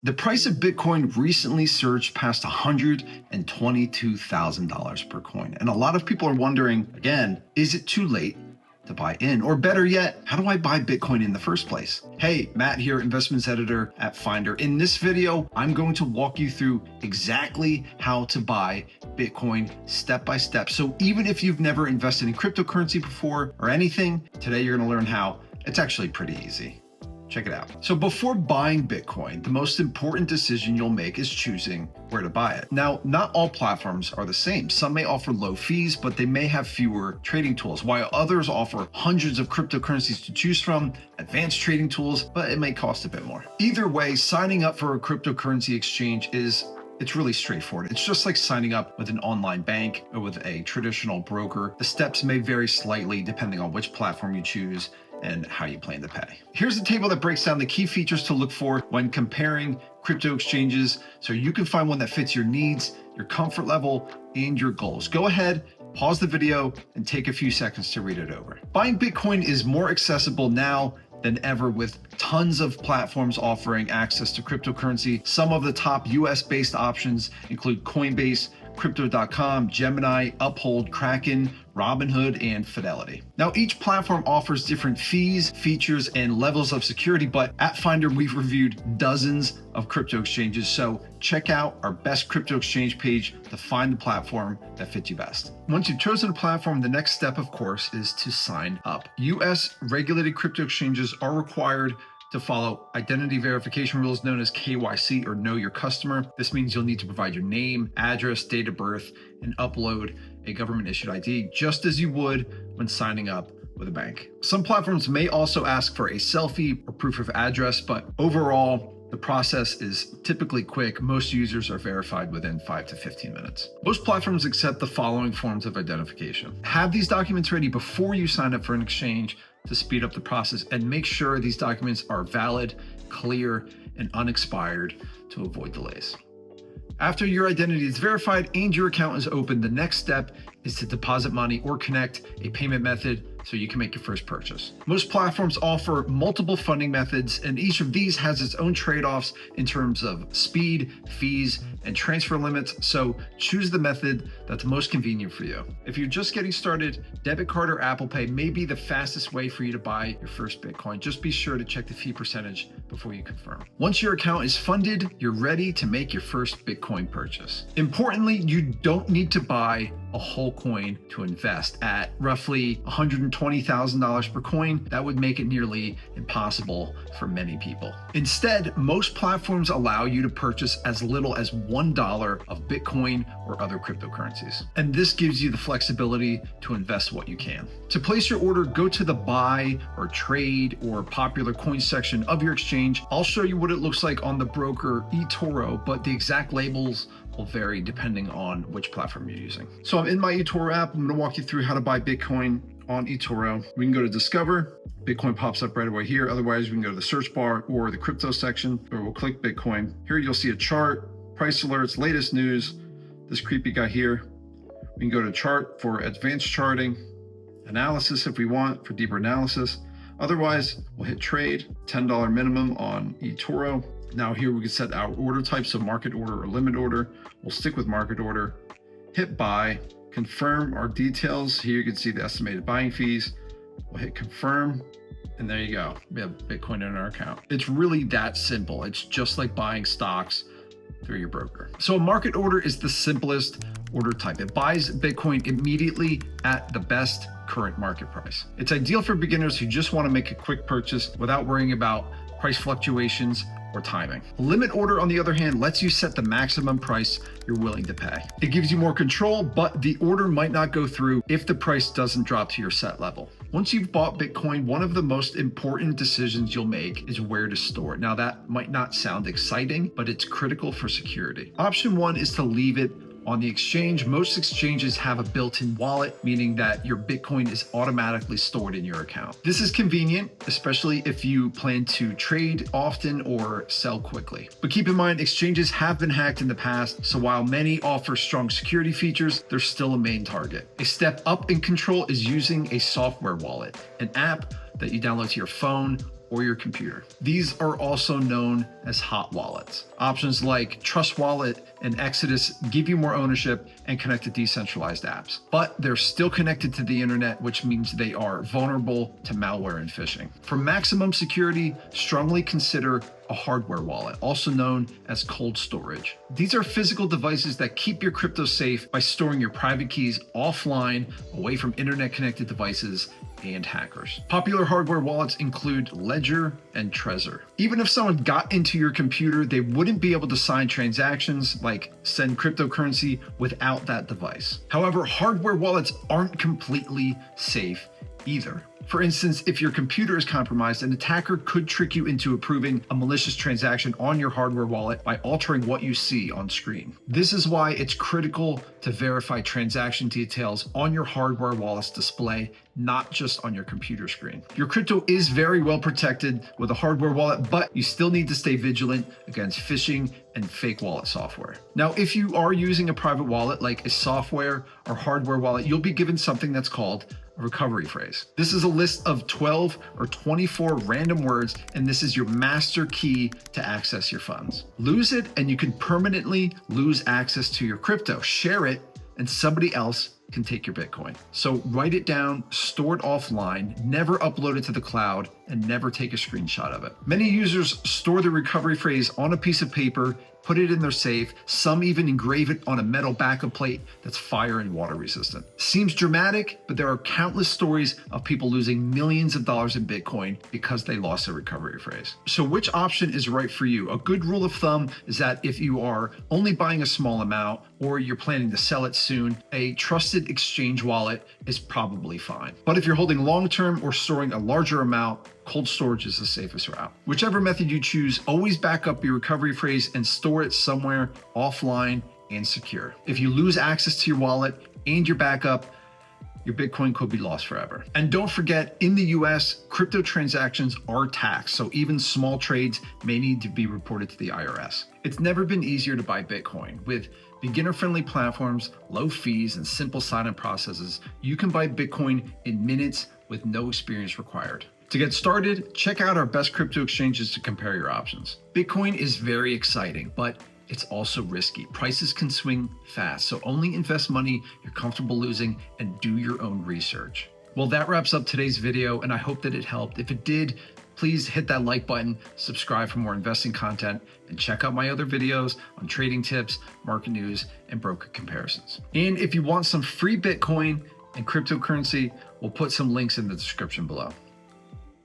The price of Bitcoin recently surged past $122,000 per coin. And a lot of people are wondering, again, is it too late to buy in? Or better yet, how do I buy Bitcoin in the first place? Hey, Matt here, investments editor at Finder. In this video, I'm going to walk you through exactly how to buy Bitcoin step by step. So even if you've never invested in cryptocurrency before or anything, today you're going to learn how. It's actually pretty easy. Check it out. So before buying Bitcoin, the most important decision you'll make is choosing where to buy it. Now, not all platforms are the same. Some may offer low fees, but they may have fewer trading tools, while others offer hundreds of cryptocurrencies to choose from, advanced trading tools, but it may cost a bit more. Either way, signing up for a cryptocurrency exchange it's really straightforward. It's just like signing up with an online bank or with a traditional broker. The steps may vary slightly depending on which platform you choose and how you plan to pay. Here's a table that breaks down the key features to look for when comparing crypto exchanges so you can find one that fits your needs, your comfort level, and your goals. Go ahead, pause the video, and take a few seconds to read it over. Buying Bitcoin is more accessible now than ever, with tons of platforms offering access to cryptocurrency. Some of the top US-based options include Coinbase, Crypto.com, Gemini, Uphold, Kraken, Robinhood, and Fidelity. Now, each platform offers different fees, features, and levels of security, but at Finder, we've reviewed dozens of crypto exchanges, so check out our best crypto exchange page to find the platform that fits you best. Once you've chosen a platform, the next step, of course, is to sign up. US regulated crypto exchanges are required to follow identity verification rules known as KYC, or Know Your Customer. This means you'll need to provide your name, address, date of birth, and upload a government-issued ID, just as you would when signing up with a bank. Some platforms may also ask for a selfie or proof of address, but overall, the process is typically quick. Most users are verified within 5 to 15 minutes. Most platforms accept the following forms of identification. Have these documents ready before you sign up for an exchange to speed up the process, and make sure these documents are valid, clear, and unexpired to avoid delays. After your identity is verified and your account is open, the next step is to deposit money or connect a payment method so you can make your first purchase. Most platforms offer multiple funding methods, and each of these has its own trade-offs in terms of speed, fees, and transfer limits, so choose the method that's most convenient for you. If you're just getting started, debit card or Apple Pay may be the fastest way for you to buy your first Bitcoin. Just be sure to check the fee percentage before you confirm. Once your account is funded, you're ready to make your first Bitcoin purchase. Importantly, you don't need to buy a whole coin to invest. At roughly $120,000 per coin, that would make it nearly impossible for many people. Instead, most platforms allow you to purchase as little as $1 of Bitcoin or other cryptocurrencies. And this gives you the flexibility to invest what you can. To place your order, go to the buy or trade or popular coin section of your exchange. I'll show you what it looks like on the broker eToro, but the exact labels will vary depending on which platform you're using. So I'm in my eToro app. I'm going to walk you through how to buy Bitcoin on eToro. We can go to Discover. Bitcoin pops up right away here. Otherwise, we can go to the search bar or the crypto section, or we'll click Bitcoin. Here you'll see a chart, price alerts, latest news, this creepy guy here. We can go to chart for advanced charting, analysis if we want for deeper analysis. Otherwise, we'll hit trade, $10 minimum on eToro. Now here we can set our order type, so market order or limit order. We'll stick with market order. Hit buy, confirm our details. Here you can see the estimated buying fees. We'll hit confirm, and there you go. We have Bitcoin in our account. It's really that simple. It's just like buying stocks through your broker. So a market order is the simplest order type. It buys Bitcoin immediately at the best current market price. It's ideal for beginners who just want to make a quick purchase without worrying about price fluctuations or timing. A limit order, on the other hand, lets you set the maximum price you're willing to pay. It gives you more control, but the order might not go through if the price doesn't drop to your set level. Once you've bought Bitcoin, one of the most important decisions you'll make is where to store it. Now, that might not sound exciting, but it's critical for security. Option one is to leave it on the exchange. Most exchanges have a built-in wallet, meaning that your Bitcoin is automatically stored in your account. This is convenient, especially if you plan to trade often or sell quickly. But keep in mind, exchanges have been hacked in the past, so while many offer strong security features, they're still a main target. A step up in control is using a software wallet, an app that you download to your phone or your computer. These are also known as hot wallets. Options like Trust Wallet and Exodus give you more ownership and connect to decentralized apps, but they're still connected to the internet, which means they are vulnerable to malware and phishing. For maximum security, strongly consider a hardware wallet, also known as cold storage. These are physical devices that keep your crypto safe by storing your private keys offline, away from internet-connected devices and hackers. Popular hardware wallets include Ledger and Trezor. Even if someone got into your computer, they wouldn't be able to sign transactions like send cryptocurrency without that device. However, hardware wallets aren't completely safe either. For instance, if your computer is compromised, an attacker could trick you into approving a malicious transaction on your hardware wallet by altering what you see on screen. This is why it's critical to verify transaction details on your hardware wallet's display, not just on your computer screen. Your crypto is very well protected with a hardware wallet, but you still need to stay vigilant against phishing and fake wallet software. Now, if you are using a private wallet like a software or hardware wallet, you'll be given something that's called a recovery phrase. This is a list of 12 or 24 random words, and this is your master key to access your funds. Lose it and you can permanently lose access to your crypto. Share it and somebody else can take your Bitcoin. So write it down, store it offline, never upload it to the cloud, and never take a screenshot of it. Many users store the recovery phrase on a piece of paper, put it in their safe. Some even engrave it on a metal backup plate that's fire and water resistant. Seems dramatic, but there are countless stories of people losing millions of dollars in Bitcoin because they lost their recovery phrase. So which option is right for you? A good rule of thumb is that if you are only buying a small amount or you're planning to sell it soon, a trusted exchange wallet is probably fine. But if you're holding long-term or storing a larger amount, cold storage is the safest route. Whichever method you choose, always back up your recovery phrase and store it somewhere offline and secure. If you lose access to your wallet and your backup, your Bitcoin could be lost forever. And don't forget, in the US, crypto transactions are taxed, so even small trades may need to be reported to the IRS. It's never been easier to buy Bitcoin. With beginner-friendly platforms, low fees, and simple sign-up processes, you can buy Bitcoin in minutes with no experience required. To get started, check out our best crypto exchanges to compare your options. Bitcoin is very exciting, but it's also risky. Prices can swing fast, so only invest money you're comfortable losing and do your own research. Well, that wraps up today's video, and I hope that it helped. If it did, please hit that like button, subscribe for more investing content, and check out my other videos on trading tips, market news, and broker comparisons. And if you want some free Bitcoin and cryptocurrency, we'll put some links in the description below.